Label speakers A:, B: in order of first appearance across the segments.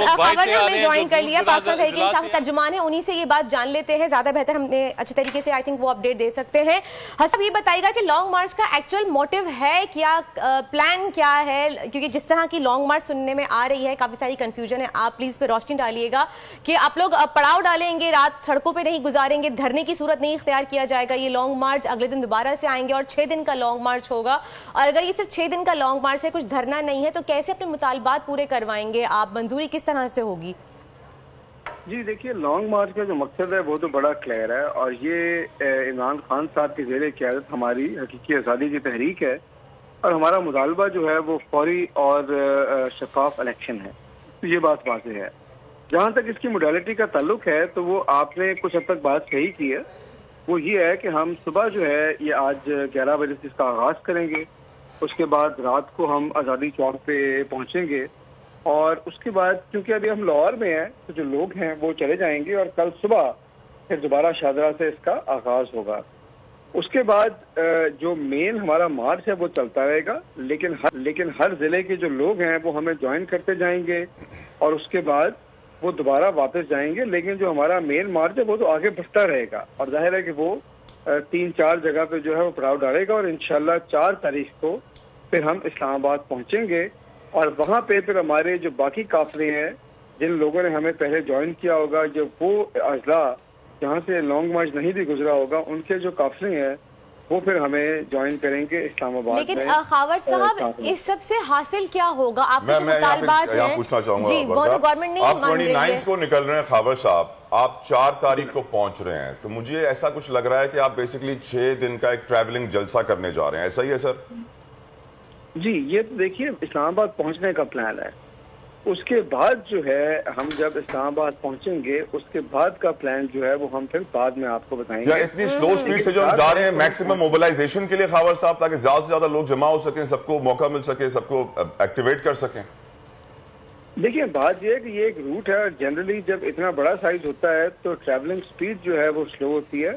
A: خبر نے ہمیں جوائن کر لیا، پاکستان تحریک انصاف کے ترجمان ہیں، انہی سے یہ بات جان لیتے ہیں، زیادہ بہتر ہمیں اچھے طریقے سے آئی تھنک وہ اپڈیٹ دے سکتے ہیں۔ حسب یہ بتائیے گا کہ لانگ مارچ کا ایکچوئل موٹیو ہے کیا، پلان کیا ہے؟ کیونکہ جس طرح کی لانگ مارچ سننے میں آ رہی ہے کافی ساری کنفیوژن ہے، آپ پلیز پہ روشنی ڈالیے گا کہ آپ لوگ پڑاؤ ڈالیں گے، رات سڑکوں پہ نہیں گزاریں گے، دھرنے کی صورت نہیں اختیار کیا جائے گا، یہ لانگ مارچ اگلے دن دوبارہ سے آئیں گے اور 6 دن کا لانگ مارچ ہوگا، اور اگر یہ صرف 6 دن کا لانگ مارچ ہے، کچھ دھرنا نہیں ہے، تو کیسے اپنے مطالبات پورے کروائیں گے آپ؟ منظوری کس طرح سے ہوگی؟
B: جی دیکھیے، لانگ مارچ کا جو مقصد ہے وہ تو بڑا کلیئر ہے، اور یہ عمران خان صاحب کی زیر قیادت ہماری حقیقی آزادی کی تحریک ہے، اور ہمارا مطالبہ جو ہے وہ فوری اور شفاف الیکشن ہے، تو یہ بات واضح ہے۔ جہاں تک اس کی موڈیلٹی کا تعلق ہے تو وہ آپ نے کچھ حد تک بات صحیح کی ہے، وہ یہ ہے کہ ہم صبح جو ہے یہ آج 11 بجے سے اس کا آغاز کریں گے، اس کے بعد رات کو ہم آزادی چوک پہ پہنچیں گے، اور اس کے بعد کیونکہ ابھی ہم لاہور میں ہیں تو جو لوگ ہیں وہ چلے جائیں گے، اور کل صبح پھر دوبارہ شاہدرہ سے اس کا آغاز ہوگا۔ اس کے بعد جو مین ہمارا مارچ ہے وہ چلتا رہے گا، لیکن ہر ضلع کے جو لوگ ہیں وہ ہمیں جوائن کرتے جائیں گے، اور اس کے بعد وہ دوبارہ واپس جائیں گے، لیکن جو ہمارا مین مارچ ہے وہ تو آگے بڑھتا رہے گا، اور ظاہر ہے کہ وہ 3-4 جگہ پہ جو ہے وہ پڑاؤ ڈالے گا، اور انشاءاللہ 4 تاریخ کو پھر ہم اسلام آباد پہنچیں گے، اور وہاں پہ پھر ہمارے جو باقی قافلے ہیں جن لوگوں نے ہمیں پہلے جوائن کیا ہوگا، جو وہ اضلاع جہاں سے لانگ مارچ نہیں بھی گزرا ہوگا، ان کے جو قافلے ہیں وہ پھر ہمیں جوائن کریں گے اسلام آباد میں۔
A: لیکن خاور صاحب اس سب سے حاصل کیا ہوگا؟ آپ کے جو مطالبات ہیں
C: پوچھنا چاہوں گا،
A: جی وہ تو گورنمنٹ نہیں مان رہی ہے۔
C: آپ 29 کو نکل رہے ہیں خاور صاحب، آپ 4 تاریخ کو پہنچ رہے ہیں، تو مجھے ایسا کچھ لگ رہا ہے کہ آپ بیسیکلی 6 دن کا ایک ٹریولنگ جلسہ کرنے جا رہے ہیں، ایسا ہی ہے سر؟
B: جی یہ دیکھیے اسلام آباد پہنچنے کا پلان ہے، اس کے بعد جو ہے ہم جب اسلام آباد پہنچیں گے اس کے بعد کا پلان جو ہے وہ ہم پھر بعد میں آپ کو بتائیں گے۔
C: اتنی سلو سپیڈ سے جو ہم جا رہے ہیں میکسیمم موبلائزیشن کے لیے خاور صاحب، تاکہ زیادہ سے زیادہ لوگ جمع ہو سکیں، سب کو موقع مل سکے، سب کو ایکٹیویٹ کر سکیں؟
B: دیکھیے بات یہ ہے کہ یہ ایک روٹ ہے، اور جنرلی جب اتنا بڑا سائز ہوتا ہے تو ٹریولنگ سپیڈ جو ہے وہ سلو ہوتی ہے،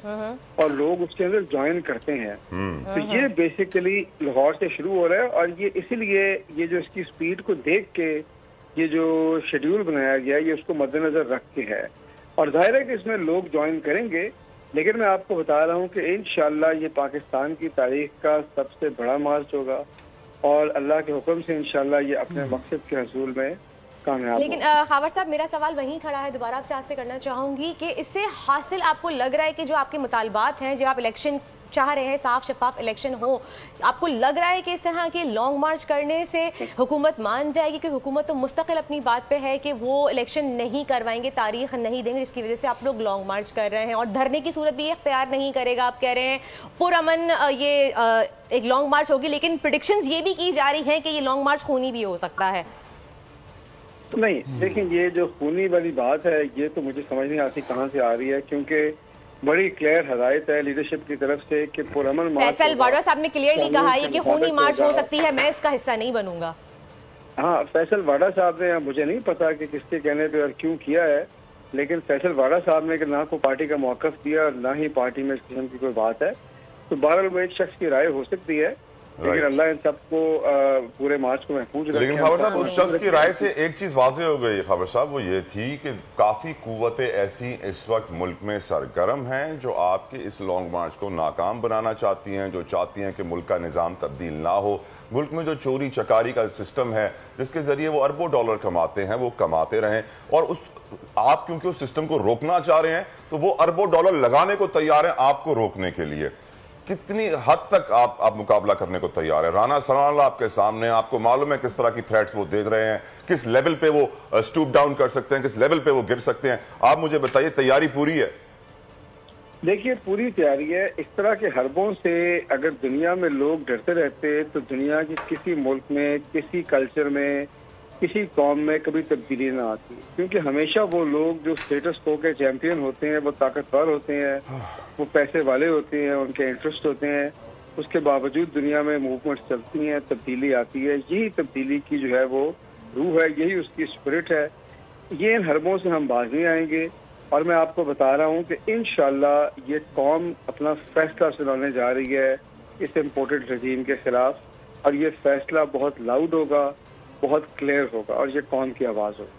B: اور لوگ اس کے اندر جوائن کرتے ہیں، تو یہ بیسیکلی لاہور سے شروع ہو رہا ہے، اور یہ اسی لیے یہ جو اس کی سپیڈ کو دیکھ کے یہ جو شیڈیول بنایا گیا ہے یہ اس کو مد نظر رکھ کے ہے، اور ظاہر ہے کہ اس میں لوگ جوائن کریں گے، لیکن میں آپ کو بتا رہا ہوں کہ انشاءاللہ یہ پاکستان کی تاریخ کا سب سے بڑا مارچ ہوگا، اور اللہ کے حکم سے انشاءاللہ یہ اپنے مقصد کے حصول میں کامیاب۔
A: لیکن خاور صاحب میرا سوال وہیں کھڑا ہے، دوبارہ آپ سے کرنا چاہوں گی کہ اس سے حاصل آپ کو لگ رہا ہے کہ جو آپ کے مطالبات ہیں، جو آپ الیکشن چاہ رہے ہیں، صاف شفاف الیکشن ہو، آپ کو لگ رہا ہے کہ اس طرح کے لانگ مارچ کرنے سے حکومت مان جائے گی؟ کہ حکومت تو مستقل اپنی بات پہ ہے کہ وہ الیکشن نہیں کروائیں گے، تاریخ نہیں دیں گے، جس کی وجہ سے آپ لوگ لانگ مارچ کر رہے ہیں، اور دھرنے کی صورت بھی یہ اختیار نہیں کرے گا، آپ کہہ رہے ہیں پرامن یہ ایک لانگ مارچ ہوگی، لیکن پریڈکشنز یہ بھی کی جا رہی ہیں کہ یہ لانگ مارچ خونی بھی ہو سکتا ہے۔
B: نہیں دیکھیں، یہ جو خونی والی بات ہے یہ تو مجھے سمجھ نہیں آتی کہاں سے آ رہی ہے، کیونکہ بڑی کلیئر ہدایت ہے لیڈرشپ کی طرف سے کہ پرامن مارچ۔
A: فیصل واڈا صاحب نے کلیئرلی کہا ہے کہ خونی مارچ ہو سکتی ہے، میں اس کا حصہ نہیں بنوں گا۔
B: ہاں فیصل واڈا صاحب نے، مجھے نہیں پتا کہ کس کے کہنے پہ اور کیوں کیا ہے، لیکن فیصل واڈا صاحب نے کہ نہ کوئی پارٹی کا موقف دیا اور نہ ہی پارٹی میں اس قسم کی کوئی بات ہے، تو بہرحال وہ ایک شخص کی رائے ہو سکتی ہے، لیکن اللہ ان سب کو پورے مارچ کو محفوظ رکھے۔
C: لیکن خاور صاحب اس شخص کی رائے سے ایک چیز واضح ہو گئی خاور صاحب، وہ یہ تھی کہ کافی قوتیں ایسی اس وقت ملک میں سرگرم ہیں جو آپ کے اس لانگ مارچ کو ناکام بنانا چاہتی ہیں، جو چاہتی ہیں کہ ملک کا نظام تبدیل نہ ہو، ملک میں جو چوری چکاری کا سسٹم ہے جس کے ذریعے وہ اربوں ڈالر کماتے ہیں وہ کماتے رہیں، اور آپ کیونکہ اس سسٹم کو روکنا چاہ رہے ہیں تو وہ اربوں ڈالر لگانے کو تیار ہیں آپ کو روکنے کے لیے۔ کتنی حد تک آپ مقابلہ کرنے کو تیار ہے؟ رانا ثناءاللہ آپ کے سامنے، آپ کو معلوم ہے کس طرح کی تھریٹس وہ دے رہے ہیں، کس لیول پہ وہ سٹوپ ڈاؤن کر سکتے ہیں، کس لیول پہ وہ گر سکتے ہیں، آپ مجھے بتائیے تیاری پوری ہے؟
B: دیکھیے پوری تیاری ہے، اس طرح کے حربوں سے اگر دنیا میں لوگ ڈرتے رہتے تو دنیا کی کسی ملک میں، کسی کلچر میں، کسی قوم میں کبھی تبدیلی نہ آتی، کیونکہ ہمیشہ وہ لوگ جو اسٹیٹس کو کے چیمپئن ہوتے ہیں وہ طاقتور ہوتے ہیں، وہ پیسے والے ہوتے ہیں، ان کے انٹرسٹ ہوتے ہیں، اس کے باوجود دنیا میں موومنٹس چلتی ہیں، تبدیلی آتی ہے، یہی تبدیلی کی جو ہے وہ روح ہے، یہی اس کی اسپرٹ ہے، یہ ان حربوں سے ہم باز نہیں آئیں گے، اور میں آپ کو بتا رہا ہوں کہ انشاءاللہ یہ قوم اپنا فیصلہ سنانے جا رہی ہے اس امپورٹڈ رجیم کے خلاف، اور یہ فیصلہ بہت لاؤڈ ہوگا، بہت کلیئر ہوگا، اور یہ قوم کی آواز ہوگی۔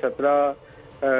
B: 17